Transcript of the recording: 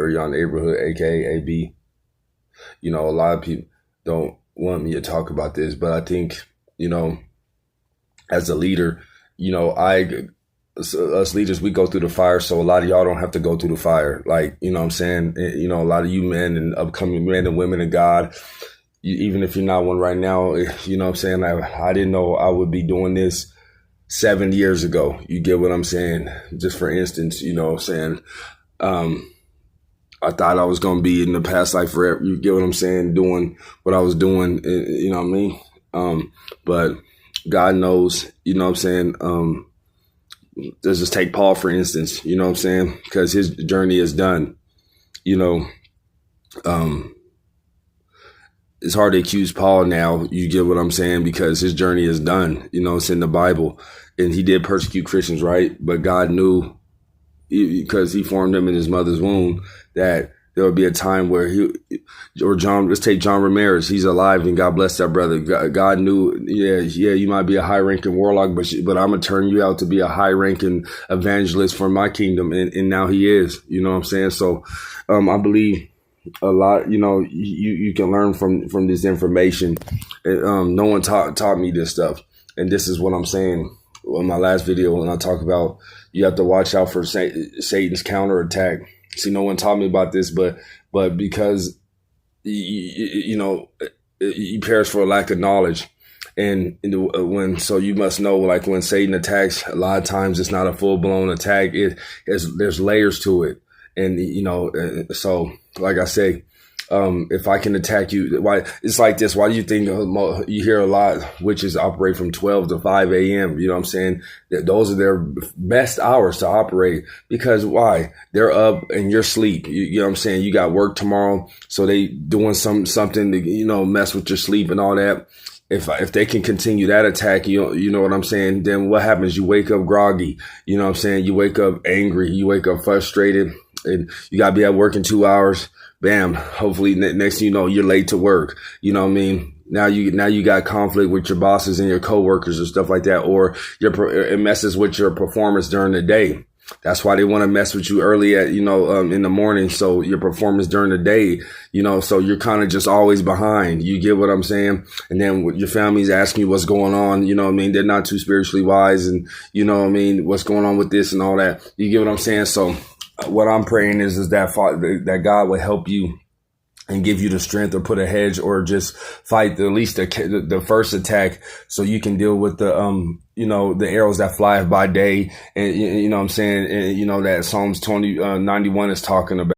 Ariana Neighborhood, aka AB. You know, a lot of people don't want me to talk about this, but I think, you know, as a leader, you know, us leaders, we go through the fire, so a lot of y'all don't have to go through the fire. Like, you know what I'm saying? You know, a lot of you men and upcoming men and women of God, even if you're not one right now, you know what I'm saying? I didn't know I would be doing this 7 years ago. You get what I'm saying? Just for instance, you know what I'm saying? I thought I was going to be in the past life forever. You get what I'm saying? Doing what I was doing, you know what I mean? But God knows, you know what I'm saying? Let's just take Paul, for instance, you know what I'm saying? Because his journey is done. You know, it's hard to accuse Paul now, you get what I'm saying? Because his journey is done. You know, it's in the Bible. And he did persecute Christians, right? But God knew, because he formed him in his mother's womb, that there would be a time where let's take John Ramirez. He's alive, and God bless that brother. God knew, yeah, you might be a high-ranking warlock, but I'm going to turn you out to be a high-ranking evangelist for my kingdom. And now he is, you know what I'm saying? So I believe a lot, you know, you can learn from this information. No one taught me this stuff. And this is what I'm saying in my last video when I talk about you have to watch out for Satan's counterattack. See, no one taught me about this, but because, you know, you perish for a lack of knowledge. And so you must know, like when Satan attacks, a lot of times it's not a full blown attack. There's layers to it. And, you know, so like I say, if I can attack you, why it's like this? Why do you think you hear a lot witches operate from 12 to 5 a.m.? You know what I'm saying? Those are their best hours to operate, because why? They're up and you're asleep. You know what I'm saying? You got work tomorrow, so they doing something to, you know, mess with your sleep and all that. If they can continue that attack, you know what I'm saying? Then what happens? You wake up groggy. You know what I'm saying? You wake up angry. You wake up frustrated, and you gotta be at work in 2 hours. Bam. Hopefully next thing you know, you're late to work. You know what I mean? Now you got conflict with your bosses and your coworkers and stuff like that, or it messes with your performance during the day. That's why they want to mess with you early in the morning. So your performance during the day, you know, so you're kind of just always behind. You get what I'm saying? And then your family's asking you what's going on. You know what I mean? They're not too spiritually wise, and you know what I mean? What's going on with this and all that. You get what I'm saying? So what I'm praying is that God will help you and give you the strength, or put a hedge, or just fight at least the first attack, so you can deal with the the arrows that fly by day, and you know what I'm saying, and you know that Psalms 91 is talking about.